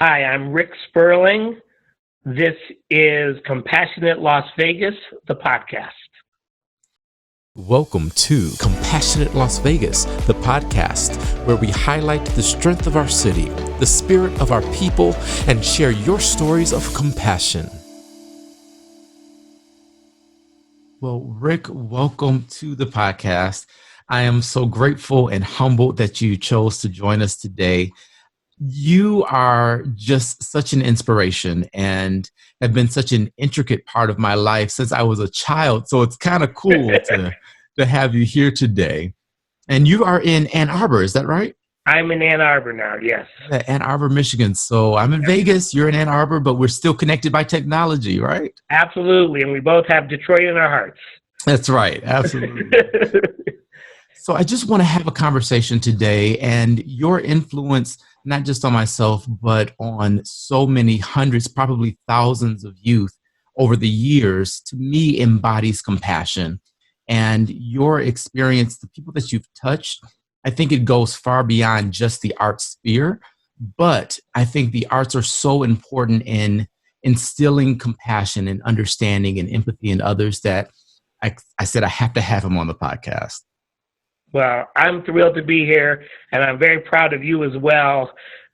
Hi, I'm Rick Sperling. This is Compassionate Las Vegas, the podcast. Welcome to Compassionate Las Vegas, the podcast where we highlight the strength of our city, the spirit of our people, and share your stories of compassion. Well, Rick, welcome to the podcast. I am so grateful and humbled that you chose to join us today. You are just such an inspiration and have been such an intricate part of my life since I was a child. So it's kind of cool to have you here today. And you are in Ann Arbor, is that right? I'm in Ann Arbor now, yes. Yeah, Ann Arbor, Michigan. So I'm in Vegas, you're in Ann Arbor, but we're still connected by technology, right? Absolutely. And we both have Detroit in our hearts. That's right. Absolutely. So I just want to have a conversation today, and your influence, not just on myself, but on so many hundreds, probably thousands of youth over the years, to me embodies compassion. And your experience, the people that you've touched, I think it goes far beyond just the art sphere. But I think the arts are so important in instilling compassion and understanding and empathy in others that I said I have to have him on the podcast. Well, I'm thrilled to be here, and I'm very proud of you as well.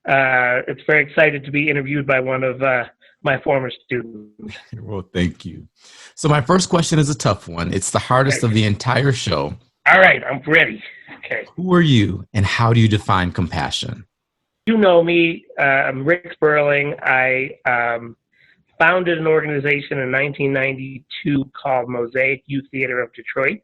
It's very excited to be interviewed by one of my former students. Well, thank you. So my first question is a tough one. It's the hardest of the entire show. All right, I'm ready. Okay. Who are you, and how do you define compassion? You know me. I'm Rick Sperling. I founded an organization in 1992 called Mosaic Youth Theater of Detroit.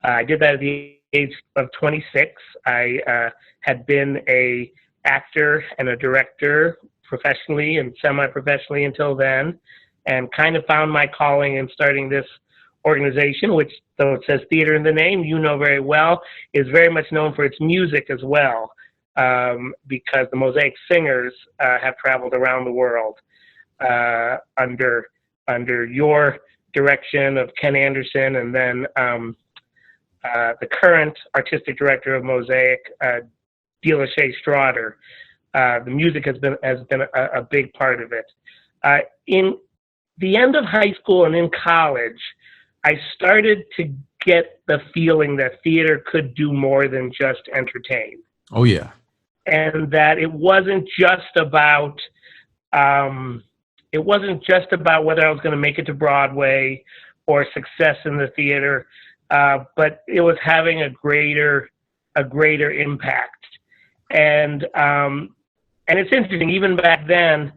I did that at the age of 26. I had been an actor and a director professionally and semi-professionally until then, and kind of found my calling in starting this organization, which, though it says theater in the name, you know very well, is very much known for its music as well, because the Mosaic singers have traveled around the world under your direction of Ken Anderson, and then the current artistic director of Mosaic, Lachey Strader. The music has been a big part of it. In the end of high school and in college, I started to get the feeling that theater could do more than just entertain. Oh yeah, and that it wasn't just about whether I was going to make it to Broadway or success in the theater. But it was having a greater impact, and it's interesting. Even back then,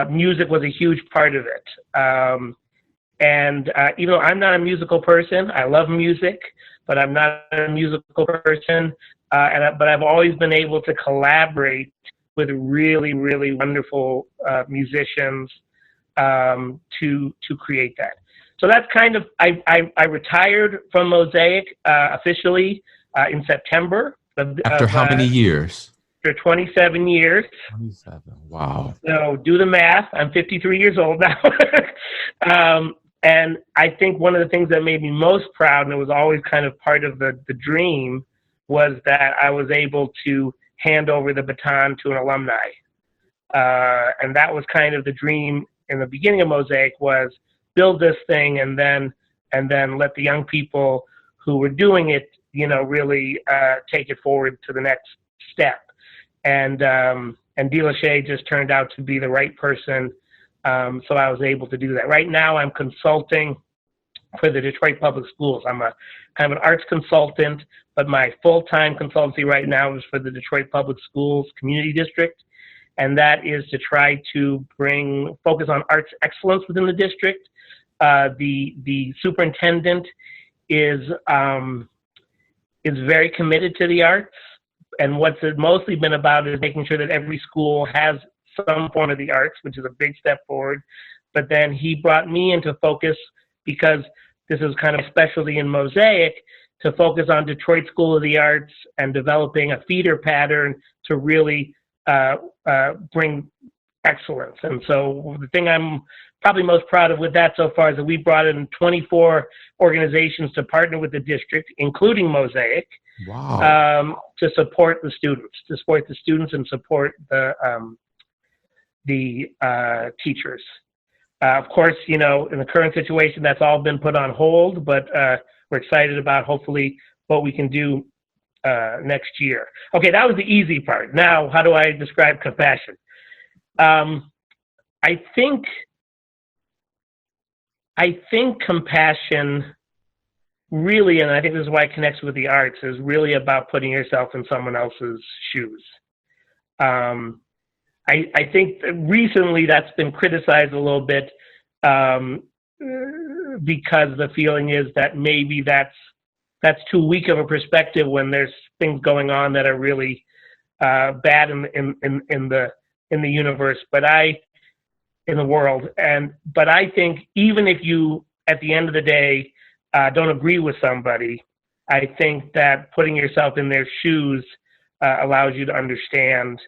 music was a huge part of it. I'm not a musical person. I love music, but I'm not a musical person. But I've always been able to collaborate with really, really wonderful musicians to create that. So that's kind of, I retired from Mosaic officially in September. After how many years? After 27 years. 27, wow. So do the math. I'm 53 years old now. And I think one of the things that made me most proud, and it was always kind of part of the dream, was that I was able to hand over the baton to an alumni. And that was kind of the dream in the beginning of Mosaic, was build this thing and then let the young people who were doing it, really take it forward to the next step. And Lachey just turned out to be the right person, so I was able to do that. Right now, I'm consulting for the Detroit Public Schools. I'm a kind of an arts consultant, but my full-time consultancy right now is for the Detroit Public Schools Community District, and that is to try to focus on arts excellence within the district. The superintendent is very committed to the arts, and what's it mostly been about is making sure that every school has some form of the arts, which is a big step forward. But then he brought me into focus, because this is kind of a specialty in Mosaic, to focus on Detroit School of the Arts and developing a feeder pattern to really bring excellence. And so the thing I'm probably most proud of with that so far is that we brought in 24 organizations to partner with the district, including Mosaic, wow. To support the students, and support the teachers. Of course, in the current situation, that's all been put on hold, but we're excited about hopefully what we can do next year. Okay, that was the easy part. Now, how do I describe compassion? I think compassion really, and I think this is why it connects with the arts, is really about putting yourself in someone else's shoes. I think that recently that's been criticized a little bit because the feeling is that maybe that's too weak of a perspective when there's things going on that are really bad in the universe, in the world. But I think even if you, at the end of the day, don't agree with somebody, I think that putting yourself in their shoes allows you to understand.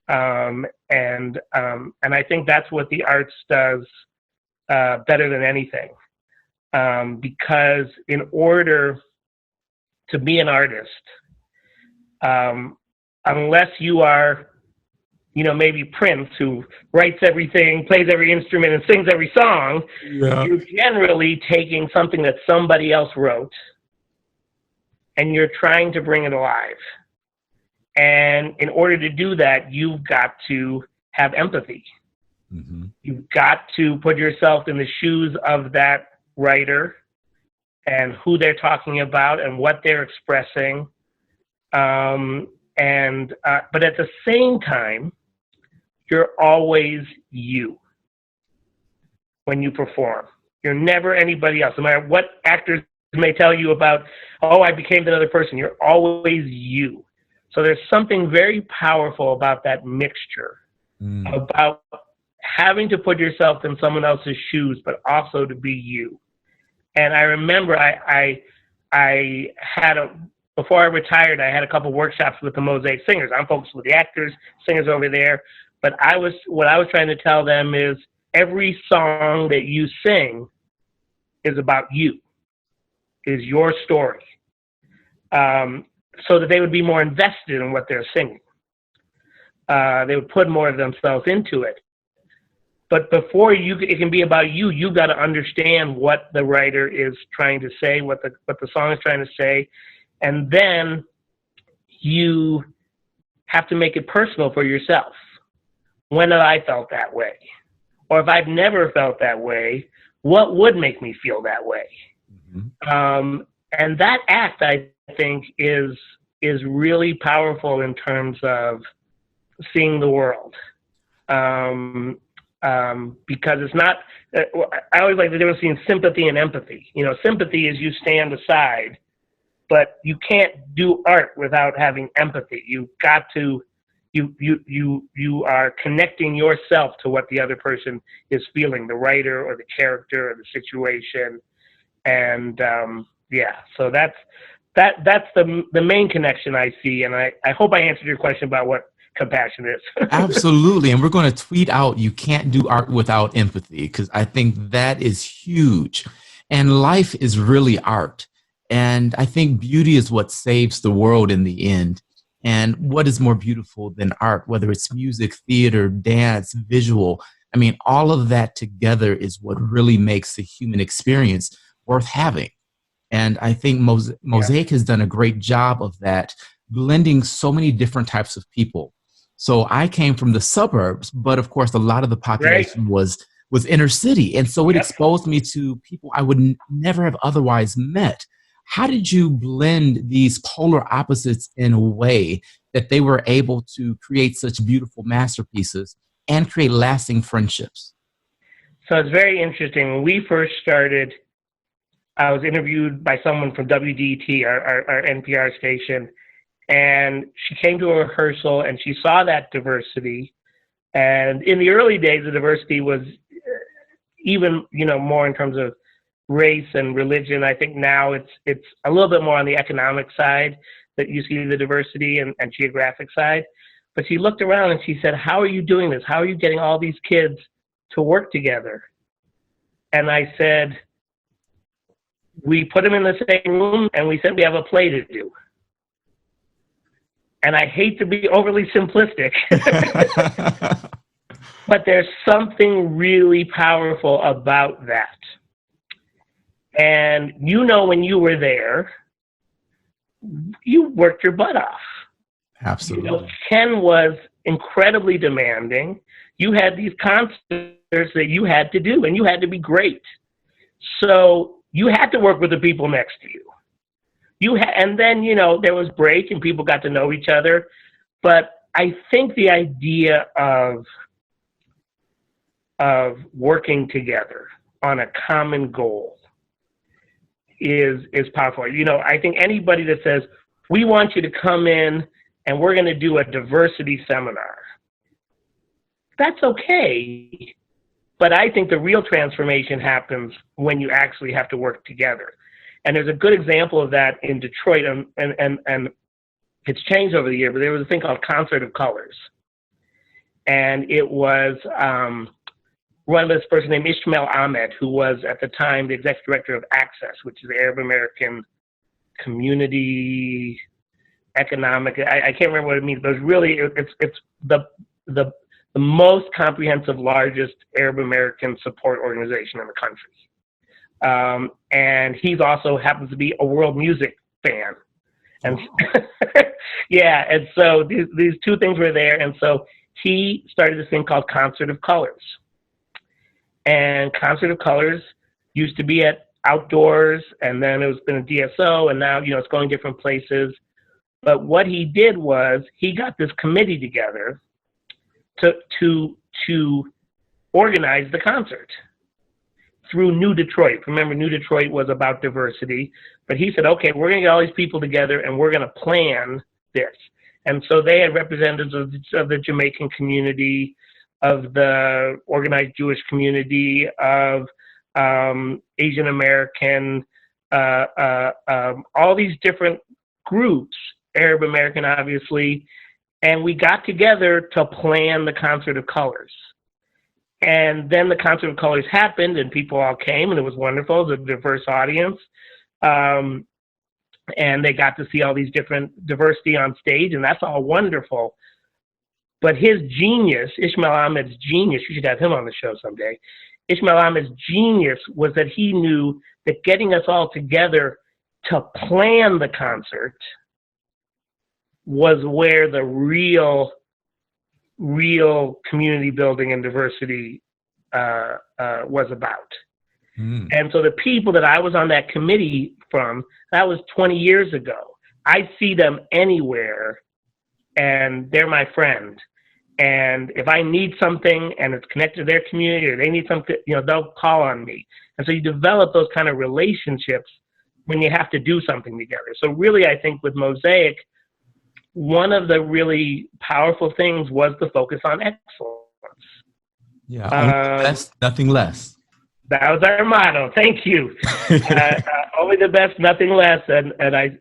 And I think that's what the arts does better than anything. Because in order to be an artist, unless you are, maybe Prince, who writes everything, plays every instrument, and sings every song, you're generally taking something that somebody else wrote, and you're trying to bring it alive. And in order to do that, you've got to have empathy. Mm-hmm. You've got to put yourself in the shoes of that writer and who they're talking about and what they're expressing. But at the same time, you're always you when you perform. You're never anybody else. No matter what actors may tell you about, I became another person, you're always you. So there's something very powerful about that mixture, about having to put yourself in someone else's shoes, but also to be you. And I remember I had before I retired, I had a couple workshops with the Mosaic singers. I'm focused with the actors, singers over there. But what I was trying to tell them is every song that you sing is about you, is your story. So that they would be more invested in what they're singing. They would put more of themselves into it. But before it can be about you, you've got to understand what the writer is trying to say, what the song is trying to say, and then you have to make it personal for yourself. When have I felt that way? Or if I've never felt that way, what would make me feel that way? Mm-hmm. And that act, I think, is really powerful in terms of seeing the world. Because it's not, I always like the difference between sympathy and empathy. Sympathy is you stand aside, but you can't do art without having empathy. You've got to, you are connecting yourself to what the other person is feeling, the writer or the character or the situation. And so that's the main connection I see. And I hope I answered your question about what compassion is. Absolutely. And we're going to tweet out, you can't do art without empathy, because I think that is huge. And life is really art. And I think beauty is what saves the world in the end. And what is more beautiful than art, whether it's music, theater, dance, visual? I mean, all of that together is what really makes the human experience worth having. And I think Mosaic has done a great job of that, blending so many different types of people. So I came from the suburbs, but of course, a lot of the population was inner city. And so it exposed me to people I would never have otherwise met. How did you blend these polar opposites in a way that they were able to create such beautiful masterpieces and create lasting friendships? So it's very interesting. When we first started, I was interviewed by someone from WDT, our NPR station, and she came to a rehearsal and she saw that diversity. And in the early days, the diversity was even, more in terms of race and religion. I think now it's a little bit more on the economic side that you see the diversity and geographic side. But she looked around and she said, "How are you doing this? How are you getting all these kids to work together?" And I said, "We put them in the same room and we said we have a play to do." And I hate to be overly simplistic, But there's something really powerful about that. And when you were there, you worked your butt off. Absolutely. Ken was incredibly demanding. You had these concerts that you had to do, and you had to be great. So you had to work with the people next to you. And then, there was break and people got to know each other. But I think the idea of working together on a common goal is powerful. I think anybody that says, we want you to come in and we're going to do a diversity seminar, that's okay. But I think the real transformation happens when you actually have to work together. And there's a good example of that in Detroit, and it's changed over the year, but there was a thing called Concert of Colors. And it was run by this person named Ismail Ahmed, who was at the time the executive director of Access, which is the Arab American Community Economic. I can't remember what it means, but it's really it's the most comprehensive, largest Arab American support organization in the country. And he's also happens to be a world music fan. And yeah, and so these two things were there, and so he started this thing called Concert of Colors. And Concert of Colors used to be at outdoors, and then it's been a DSO, and now it's going different places. But what he did was he got this committee together to organize the concert through New Detroit. Remember, New Detroit was about diversity, but he said, okay, we're going to get all these people together and we're going to plan this. And so they had representatives of the Jamaican community, of the organized Jewish community, of Asian American, all these different groups, Arab American, obviously, and we got together to plan the Concert of Colors. And then the Concert of Colors happened, and people all came, and it was wonderful. It was a diverse audience. And they got to see all these different diversity on stage, and that's all wonderful. But his genius, Ismail Ahmed's genius, you should have him on the show someday. Ismail Ahmed's genius was that he knew that getting us all together to plan the concert was where the real community building and diversity was about. And so the people that I was on that committee from, that was 20 years ago. I see them anywhere, and they're my friend. And if I need something and it's connected to their community, or they need something, they'll call on me. And so you develop those kind of relationships when you have to do something together. So really, I think with Mosaic, one of the really powerful things was the focus on excellence. Yeah, only the best, nothing less. That was our motto. Thank you. Only the best, nothing less. And I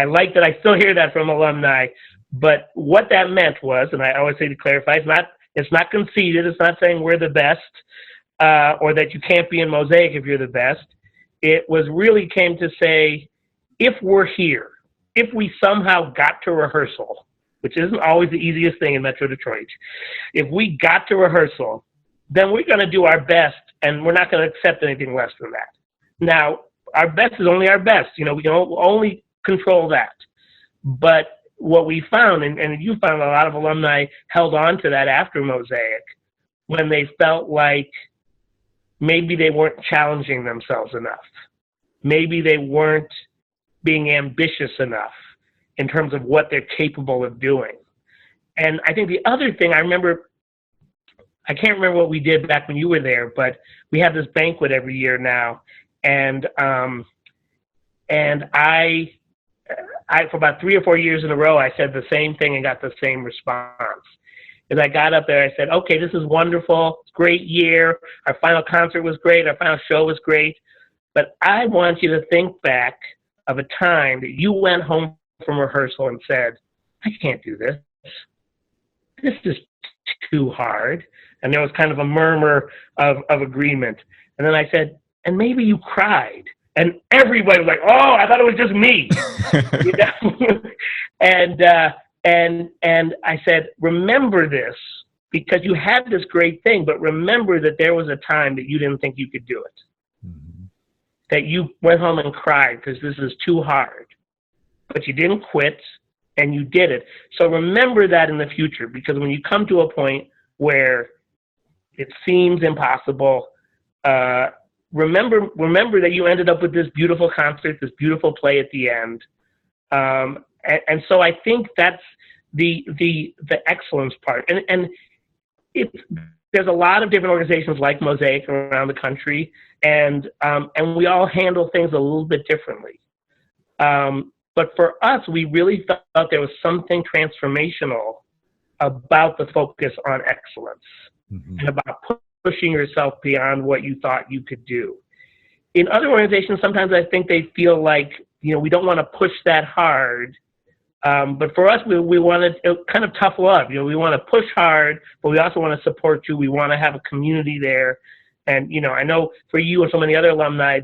like that. I still hear that from alumni. But what that meant was, and I always say to clarify, it's not conceited. It's not saying we're the best, or that you can't be in Mosaic if you're the best. It was really came to say, if we're here, if we somehow got to rehearsal, which isn't always the easiest thing in Metro Detroit, if we got to rehearsal, then we're going to do our best, and we're not going to accept anything less than that. Now, our best is only our best. We can only control that. But what we found, and you found a lot of alumni held on to that after Mosaic, when they felt like maybe they weren't challenging themselves enough. Maybe they weren't being ambitious enough in terms of what they're capable of doing. And I think the other thing I remember, I can't remember what we did back when you were there, but we have this banquet every year now. And I for about 3 or 4 years in a row, I said the same thing and got the same response. As I got up there, I said, okay, this is wonderful. It's a great year. Our final concert was great. Our final show was great. But I want you to think back of a time that you went home from rehearsal and said, I can't do this. This is too hard. And there was kind of a murmur of agreement. And then I said, and maybe you cried. And everybody was like, oh, I thought it was just me. And I said, remember this, because you had this great thing, but remember that there was a time that you didn't think you could do it. Mm-hmm. That you went home and cried because this is too hard. But you didn't quit, and you did it. So remember that in the future, because when you come to a point where it seems impossible, remember that you ended up with this beautiful concert, this beautiful play at the end. And so I think that's the excellence part. And there's a lot of different organizations like Mosaic around the country, and we all handle things a little bit differently. But for us, we really felt there was something transformational about the focus on excellence, mm-hmm. and about pushing yourself beyond what you thought you could do. In other organizations, sometimes I think they feel like, we don't want to push that hard. But for us, we want to kind of tough love. We want to push hard, but we also want to support you. We want to have a community there. And, I know for you and so many other alumni,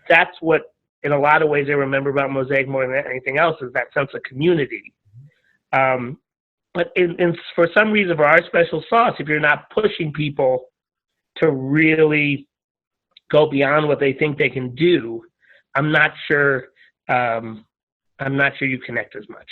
that's what, in a lot of ways, they remember about Mosaic more than anything else, is that sense of community. But for some reason, for our special sauce, if you're not pushing people to really go beyond what they think they can do, I'm not sure you connect as much.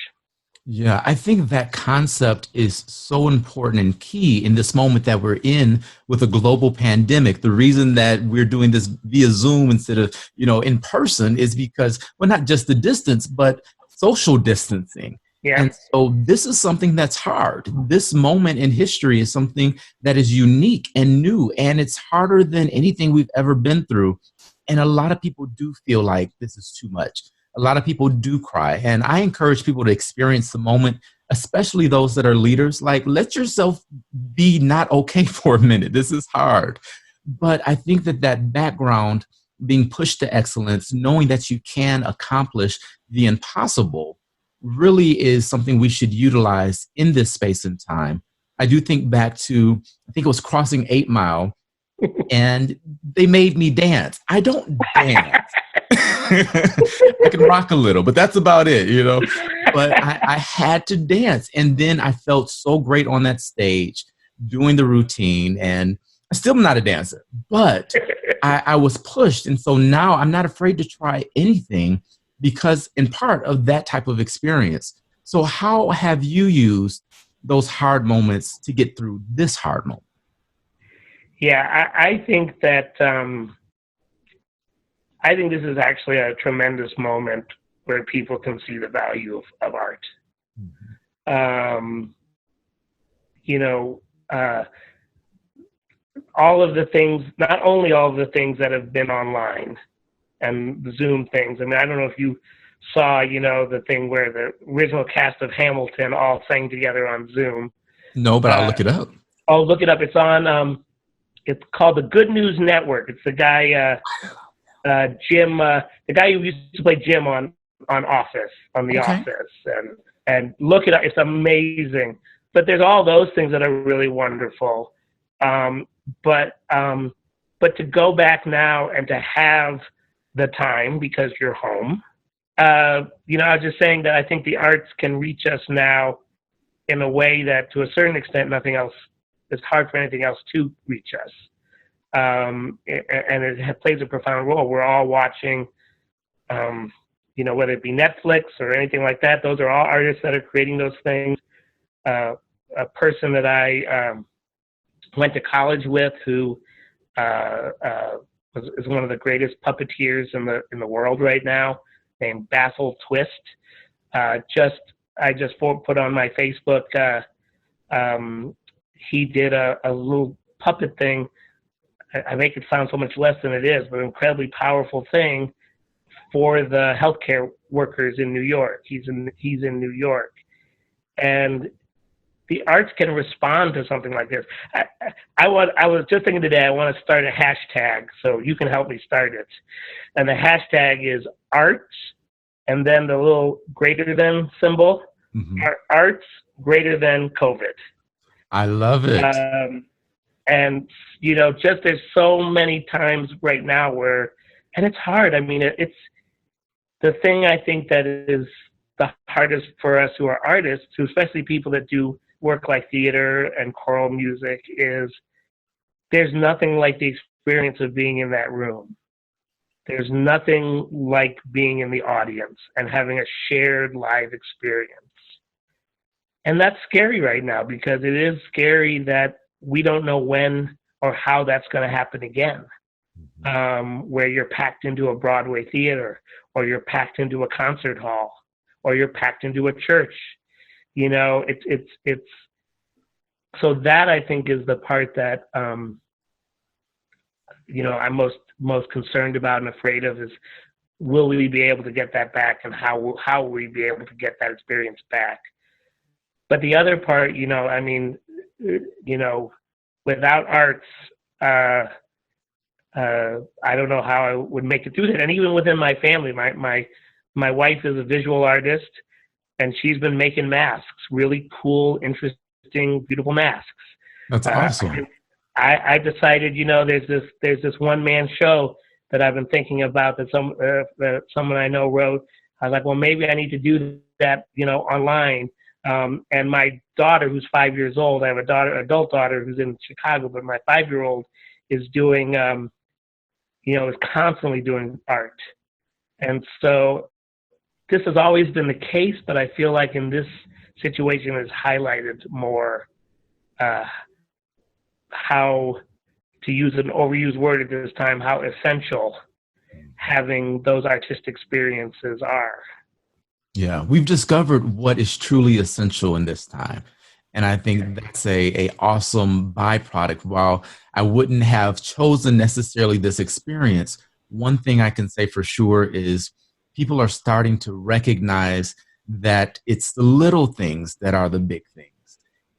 Yeah, I think that concept is so important and key in this moment that we're in with a global pandemic. The reason that we're doing this via Zoom instead of, in person is because, well, not just the distance, but social distancing. Yeah. And so this is something that's hard. This moment in history is something that is unique and new, and it's harder than anything we've ever been through. And a lot of people do feel like this is too much. A lot of people do cry. And I encourage people to experience the moment, especially those that are leaders. Like, let yourself be not okay for a minute. This is hard. But I think that background, being pushed to excellence, knowing that you can accomplish the impossible, really is something we should utilize in this space and time. I do think back to, I think it was Crossing 8 Mile, and they made me dance. I don't dance. I can rock a little, but that's about it, But I had to dance. And then I felt so great on that stage doing the routine. And I'm still not a dancer, but I was pushed. And so now I'm not afraid to try anything because in part of that type of experience. So how have you used those hard moments to get through this hard moment? Yeah, I think that I think this is actually a tremendous moment where people can see the value of art. Mm-hmm. All of the things, not only all of the things that have been online and the Zoom things. I mean, I don't know if you saw, the thing where the original cast of Hamilton all sang together on Zoom. No, but I'll look it up. Oh, look it up. It's on, it's called the Good News Network. It's the guy, Jim, the guy who used to play Jim on Office, on The Office, and look it up. It's amazing. But there's all those things that are really wonderful. But to go back now and to have the time because you're home, I was just saying that I think the arts can reach us now in a way that, to a certain extent, nothing else. It's hard for anything else to reach us. And it plays a profound role. We're all watching, whether it be Netflix or anything like that. Those are all artists that are creating those things. A person that I went to college with who is one of the greatest puppeteers in the world right now, named Basil Twist. I just put on my Facebook. He did a little puppet thing. I make it sound so much less than it is, but an incredibly powerful thing for the healthcare workers in New York. He's in New York, and the arts can respond to something like this. I was just thinking today, I want to start a hashtag, so you can help me start it. And the hashtag is arts, and then the little greater than symbol, mm-hmm. Arts greater than COVID. I love it. And, just there's so many times right now and it's hard. I mean, it's the thing I think that is the hardest for us who are artists, especially people that do work like theater and choral music, is there's nothing like the experience of being in that room. There's nothing like being in the audience and having a shared live experience. And that's scary right now, because it is scary that we don't know when or how that's going to happen again. Where you're packed into a Broadway theater, or you're packed into a concert hall, or you're packed into a church. It's so that, I think, is the part that I'm most concerned about and afraid of, is will we be able to get that back, and how will we be able to get that experience back? But the other part, without arts, I don't know how I would make it through that. And even within my family, my wife is a visual artist, and she's been making masks, really cool, interesting, beautiful masks. That's awesome. I decided, there's this one-man show that I've been thinking about that someone I know wrote. I was like, well, maybe I need to do that, online. And my daughter, who's 5 years old, I have adult daughter who's in Chicago, but my 5-year-old is doing, is constantly doing art. And so this has always been the case, but I feel like in this situation is highlighted more how, to use an overused word at this time, how essential having those artistic experiences are. Yeah, we've discovered what is truly essential in this time. And I think that's a awesome byproduct. While I wouldn't have chosen necessarily this experience, one thing I can say for sure is people are starting to recognize that it's the little things that are the big things.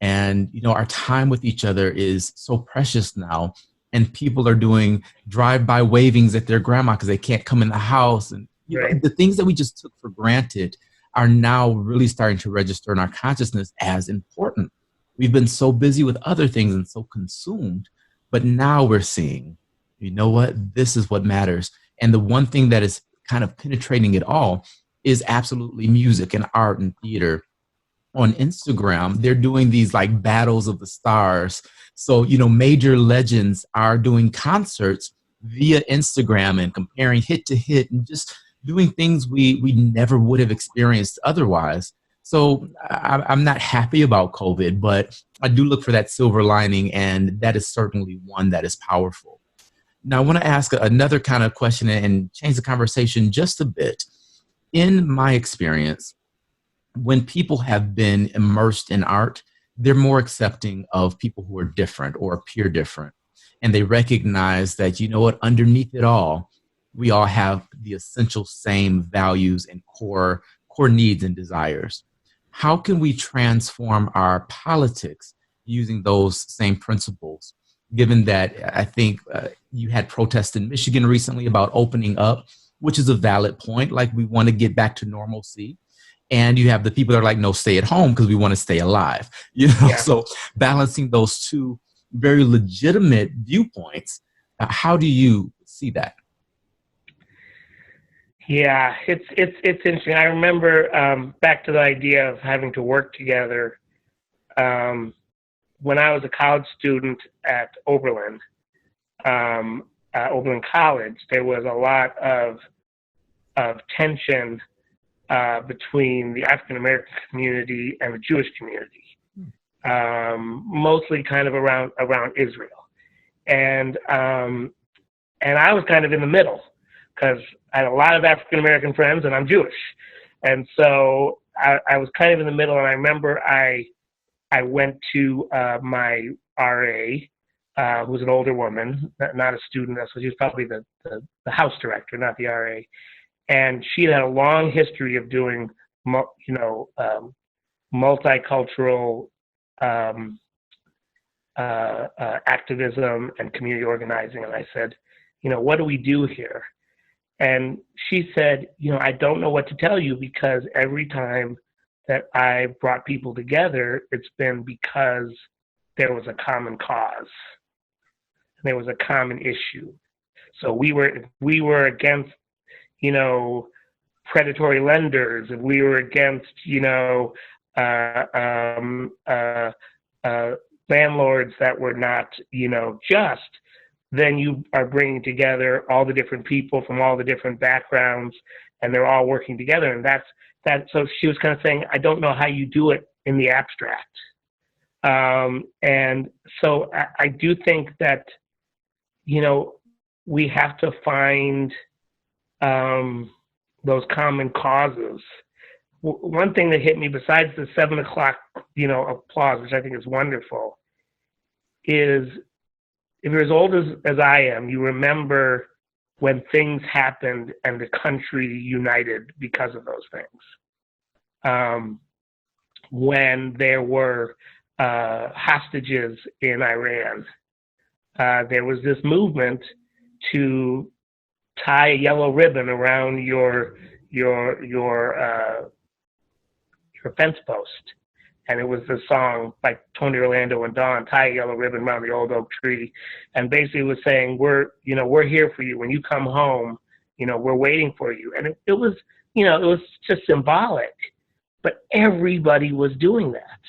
And, our time with each other is so precious now. And people are doing drive-by wavings at their grandma because they can't come in the house. And Right. the things that we just took for granted are now really starting to register in our consciousness as important. We've been so busy with other things and so consumed, but now we're seeing, this is what matters. And the one thing that is kind of penetrating it all is absolutely music and art and theater. On Instagram, they're doing these like battles of the stars. So, major legends are doing concerts via Instagram and comparing hit to hit and just doing things we never would have experienced otherwise. So I'm not happy about COVID, but I do look for that silver lining, and that is certainly one that is powerful. Now, I want to ask another kind of question and change the conversation just a bit. In my experience, when people have been immersed in art, they're more accepting of people who are different or appear different. And they recognize that, underneath it all, we all have the essential same values and core needs and desires. How can we transform our politics using those same principles? Given that I think you had protests in Michigan recently about opening up, which is a valid point. Like, we want to get back to normalcy. And you have the people that are like, no, stay at home because we want to stay alive. Yeah. So balancing those two very legitimate viewpoints, how do you see that? Yeah, it's interesting. I remember back to the idea of having to work together. When I was a college student at Oberlin College, there was a lot of tension between the African American community and the Jewish community, mostly kind of around Israel, and I was kind of in the middle because I had a lot of African American friends and I'm Jewish, and so I was kind of in the middle. And I remember I went to my RA, who was an older woman, not a student, so she was probably the house director, not the RA. And she had a long history of doing, multicultural activism and community organizing. And I said, what do we do here? And she said, I don't know what to tell you, because every time that I brought people together, it's been because there was a common cause. There was a common issue. So we were against, predatory lenders, if we were against, landlords that were not, just, then you are bringing together all the different people from all the different backgrounds, and they're all working together. And that's that. So she was kind of saying, I don't know how you do it in the abstract. And so I do think that, we have to find those common causes. One thing that hit me, besides the 7 o'clock, applause, which I think is wonderful, is if you're as old as I am, you remember when things happened and the country united because of those things. When there were hostages in Iran, there was this movement to tie a yellow ribbon around your fence post, and it was the song by Tony Orlando and Dawn, "Tie a Yellow Ribbon Around the Old Oak Tree," and basically was saying, we're here for you when you come home. We're waiting for you, and it was just symbolic, but everybody was doing that.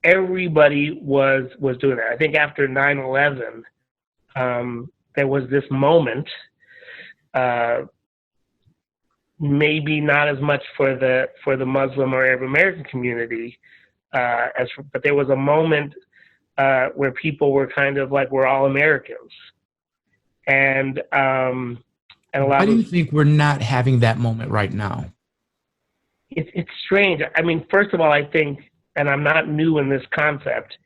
Everybody was doing that. I think after 9/11, there was this moment. Maybe not as much for the Muslim or Arab American community, but there was a moment where people were kind of like, we're all Americans, and a lot. Why do you think we're not having that moment right now? It's strange. I mean, first of all, I think, and I'm not new in this concept,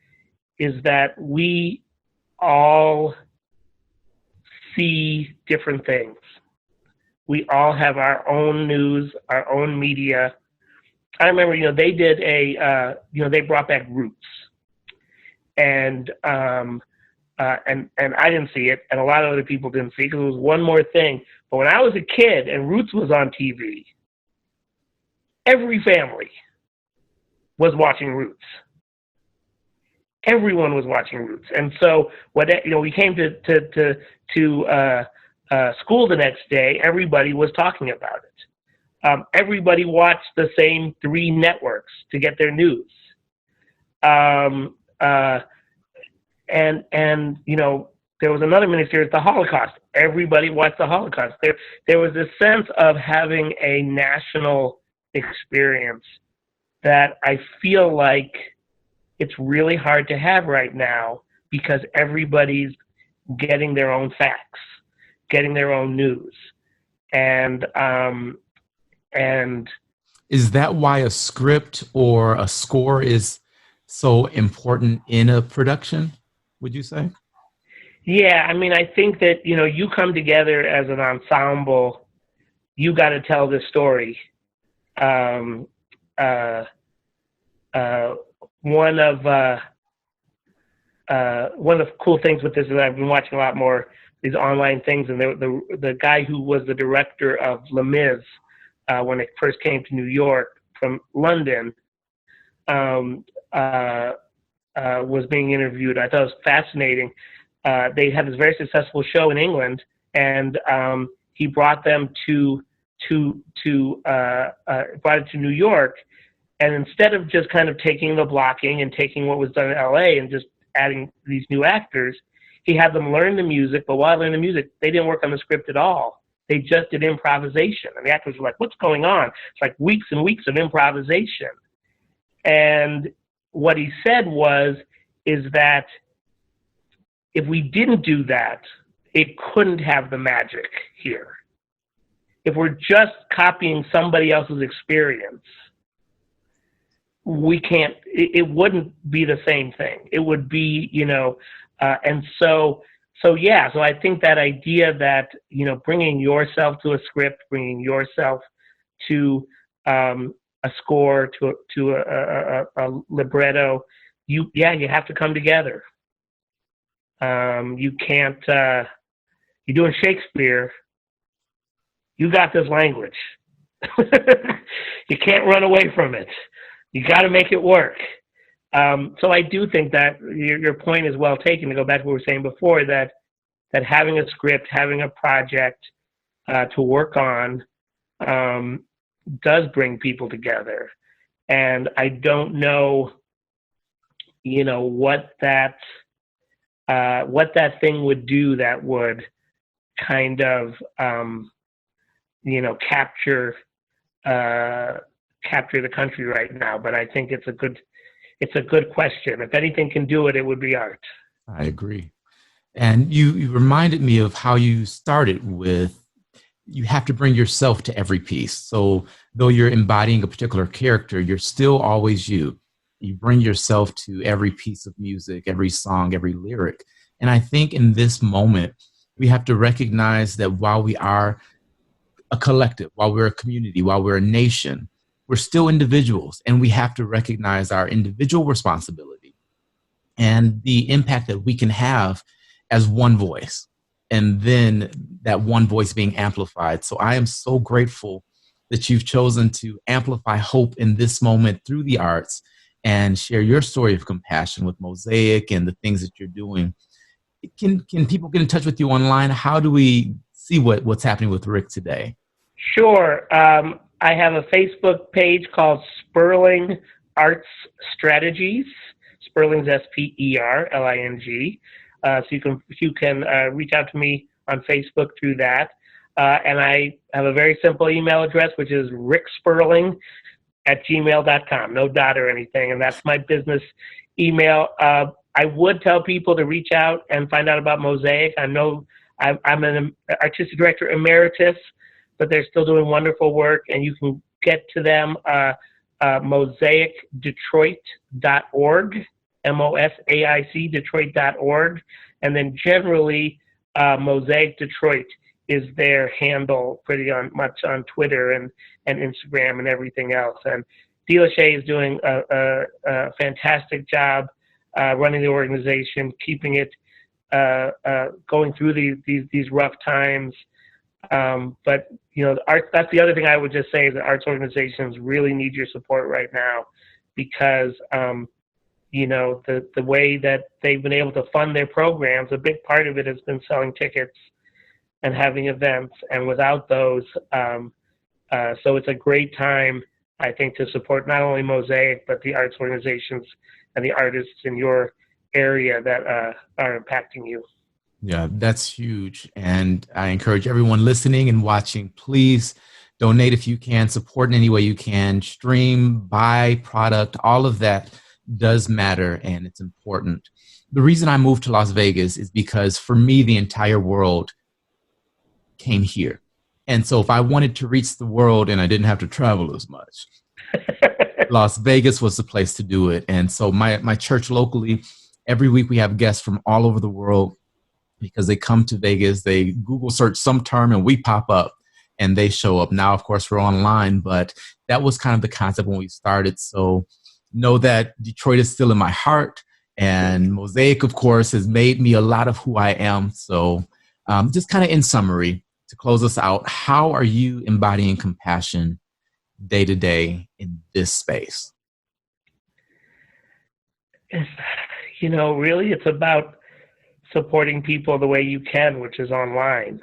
is that we all see different things. We all have our own news, our own media. I remember, they did they brought back Roots, and I didn't see it, and a lot of other people didn't see it because it was one more thing. But when I was a kid and Roots was on TV, every family was watching Roots. Everyone was watching Roots, and so we came to school the next day, everybody was talking about it. Everybody watched the same 3 networks to get their news. And there was another miniseries, The Holocaust. Everybody watched the Holocaust. There was this sense of having a national experience that I feel like it's really hard to have right now because everybody's getting their own facts, getting their own news, and is that why a script or a score is so important in a production, would you say? Yeah, I mean, I think that you come together as an ensemble, you got to tell this story. One of the cool things with this is I've been watching a lot more these online things, and the guy who was the director of Les Mis when it first came to New York from London was being interviewed. I thought it was fascinating. They had this very successful show in England, and he brought them brought it to New York, and instead of just kind of taking the blocking and taking what was done in LA and just adding these new actors, he had them learn the music, but while learning the music, they didn't work on the script at all. They just did improvisation. And the actors were like, what's going on? It's like weeks and weeks of improvisation. And what he said is that if we didn't do that, it couldn't have the magic here. If we're just copying somebody else's experience, we can't, it wouldn't be the same thing. It would be, and so I think that idea that, bringing yourself to a script, bringing yourself to a score, to a libretto, you have to come together. You can't, you're doing Shakespeare, you got this language. You can't run away from it. You got to make it work. So I do think that your point is well taken, to go back to what we were saying before, that having a script, having a project to work on, does bring people together. And I don't know, what that thing would do that would kind of, capture the country right now. But I think it's a good question. If anything can do it, it would be art. I agree. And you reminded me of how you started with, you have to bring yourself to every piece. So though you're embodying a particular character, you're still always you. You bring yourself to every piece of music, every song, every lyric. And I think in this moment, we have to recognize that while we are a collective, while we're a community, while we're a nation, we're still individuals. And we have to recognize our individual responsibility and the impact that we can have as one voice, and then that one voice being amplified. So I am so grateful that you've chosen to amplify hope in this moment through the arts and share your story of compassion with Mosaic and the things that you're doing. Can people get in touch with you online? How do we see what's happening with Rick today? Sure. I have a Facebook page called Sperling Arts Strategies. Sperling's Sperling. So you can reach out to me on Facebook through that. And I have a very simple email address, which is ricksperling@gmail.com. No dot or anything. And that's my business email. I would tell people to reach out and find out about Mosaic. I know I'm an artistic director emeritus, but they're still doing wonderful work. And you can get to them, mosaicdetroit.org. MOSAIC Detroit.org, and then generally Mosaic Detroit is their handle pretty much on Twitter and Instagram and everything else. And Dee Lachey is doing a fantastic job running the organization, keeping it going through these rough times. But that's the other thing I would just say is that arts organizations really need your support right now, because the way that they've been able to fund their programs, a big part of it has been selling tickets and having events. And without those, so it's a great time, I think, to support not only Mosaic, but the arts organizations and the artists in your area that are impacting you. Yeah, that's huge. And I encourage everyone listening and watching, please donate if you can, support in any way you can, stream, buy product, all of that does matter, and it's important. The reason I moved to Las Vegas is because for me, the entire world came here. And so if I wanted to reach the world and I didn't have to travel as much, Las Vegas was the place to do it. And so my church locally, every week we have guests from all over the world because they come to Vegas, they Google search some term and we pop up and they show up. Now, of course, we're online, but that was kind of the concept when we started. So know that Detroit is still in my heart, and Mosaic, of course, has made me a lot of who I am. So just kind of in summary, to close us out, how are you embodying compassion day to day in this space? Really, it's about supporting people the way you can, which is online,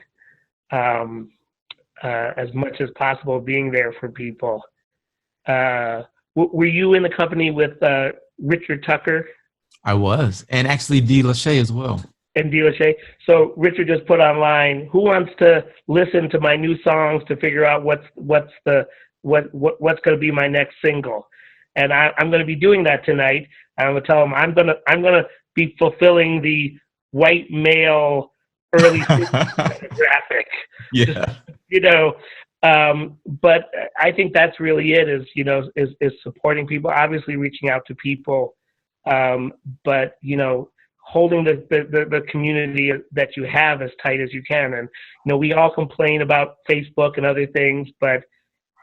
as much as possible, being there for people. Were you in the company with Richard Tucker? I was, and actually Dee Lachey as well. And Dee Lachey. So Richard just put online, who wants to listen to my new songs to figure out what's going to be my next single? And I'm going to be doing that tonight. I'm going to tell them I'm going to be fulfilling the white male early demographic. Yeah. But I think that's really it, is supporting people, obviously reaching out to people, but, holding the community that you have as tight as you can. And, we all complain about Facebook and other things, but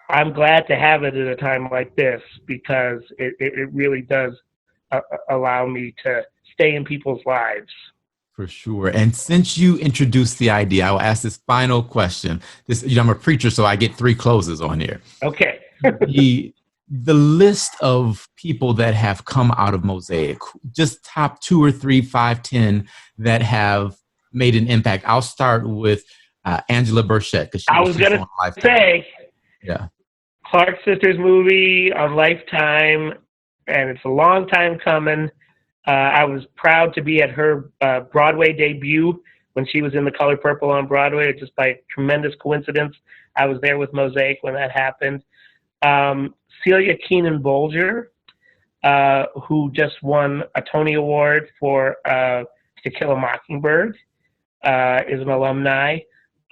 I'm glad to have it at a time like this, because it really does allow me to stay in people's lives. For sure. And since you introduced the idea, I will ask this final question. I'm a preacher, so I get 3 closes on here. Okay. the list of people that have come out of Mosaic, just top 2 or 3, 5, 10 that have made an impact. I'll start with Angela Burchett. I was going to say, Yeah. Clark Sisters movie on Lifetime, and it's a long time coming. I was proud to be at her Broadway debut when she was in The Color Purple on Broadway. Just by tremendous coincidence, I was there with Mosaic when that happened. Celia Keenan Bolger, who just won a Tony Award for To Kill a Mockingbird, is an alumni.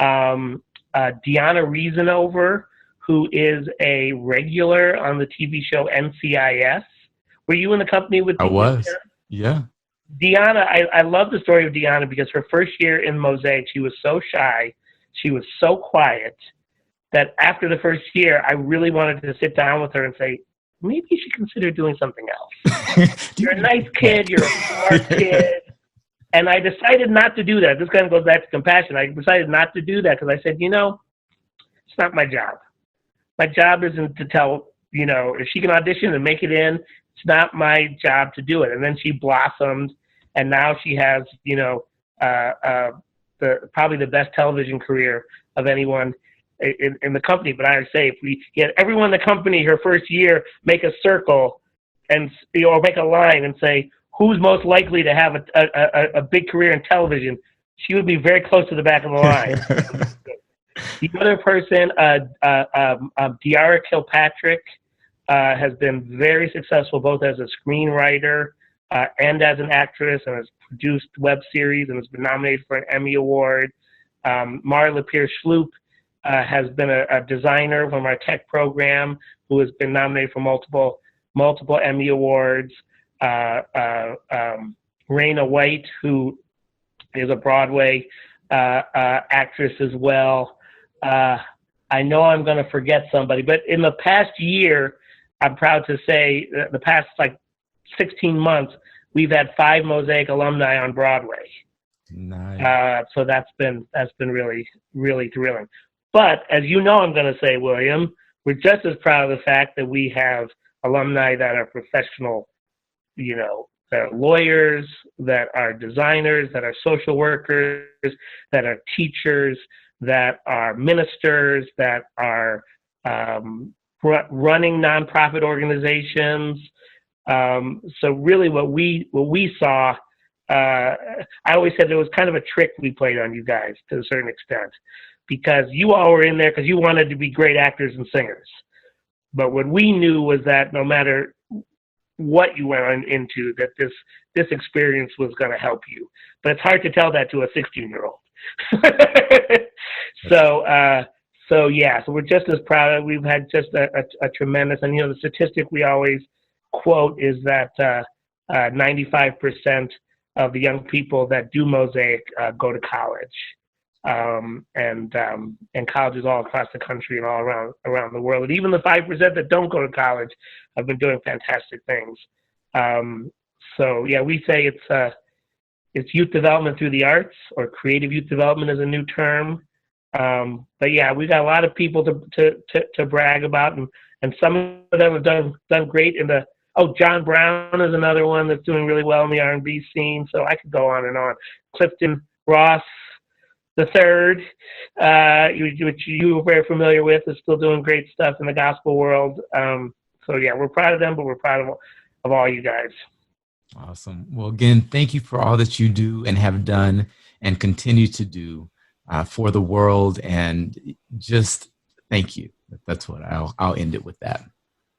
Deanna Reasonover, who is a regular on the TV show NCIS. Were you in the company with Deanna? I was, yeah. Deanna, I love the story of Deanna because her first year in Mosaic, she was so shy, she was so quiet, that after the first year, I really wanted to sit down with her and say, maybe you should consider doing something else. You're a nice kid, you're a smart kid. And I decided not to do that. This kind of goes back to compassion. I decided not to do that because I said, it's not my job. My job isn't to tell, if she can audition and make it in, it's not my job to do it. And then she blossomed, and now she has, probably the best television career of anyone in the company. But I say, if we get everyone in the company her first year, make a circle and or make a line and say who's most likely to have a big career in television, she would be very close to the back of the line. The other person, Diara Kilpatrick, has been very successful both as a screenwriter and as an actress, and has produced web series and has been nominated for an Emmy Award. Marla Pierce-Schloop has been a designer from our tech program who has been nominated for multiple Emmy Awards. Raina White, who is a Broadway actress as well. I know I'm going to forget somebody, but in the past year, I'm proud to say that the past 16 months, we've had 5 Mosaic alumni on Broadway. Nice. So that's been really, really thrilling. But as you know, I'm going to say, William, we're just as proud of the fact that we have alumni that are professional, that are lawyers, that are designers, that are social workers, that are teachers, that are ministers, that are running nonprofit organizations. So really what we saw, I always said it was kind of a trick we played on you guys to a certain extent, because you all were in there because you wanted to be great actors and singers. But what we knew was that no matter what you went into, that this experience was going to help you. But it's hard to tell that to a 16-year-old. So we're just as proud. We've had just a tremendous, and the statistic we always quote is that 95% of the young people that do Mosaic go to college, and colleges all across the country and all around the world. And even the 5% that don't go to college have been doing fantastic things. We say it's youth development through the arts, or creative youth development is a new term. We've got a lot of people to brag about, and some of them have done great in the. John Brown is another one that's doing really well in the R&B scene. So I could go on and on. Clifton Ross the third, which you were very familiar with, is still doing great stuff in the gospel world. We're proud of them, but we're proud of all you guys. Awesome. Well, again, thank you for all that you do and have done and continue to do for the world, and just thank you. That's what I'll end it with that.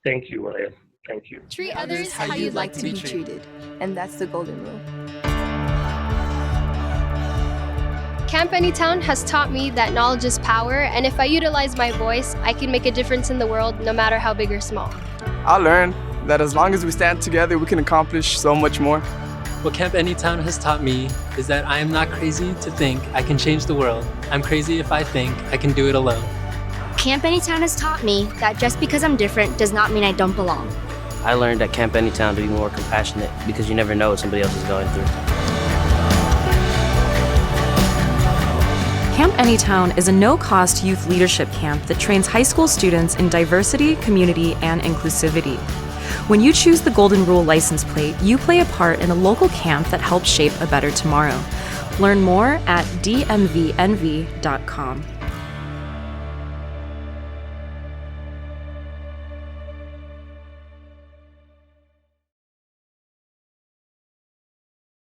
Thank you, William. Thank you. Treat others how you'd like to be treated. And that's the golden rule. Camp Anytown has taught me that knowledge is power, and if I utilize my voice, I can make a difference in the world, no matter how big or small. I learned that as long as we stand together, we can accomplish so much more. What Camp Anytown has taught me is that I am not crazy to think I can change the world. I'm crazy if I think I can do it alone. Camp Anytown has taught me that just because I'm different does not mean I don't belong. I learned at Camp Anytown to be more compassionate, because you never know what somebody else is going through. Camp Anytown is a no-cost youth leadership camp that trains high school students in diversity, community, and inclusivity. When you choose the Golden Rule license plate, you play a part in a local camp that helps shape a better tomorrow. Learn more at dmvnv.com.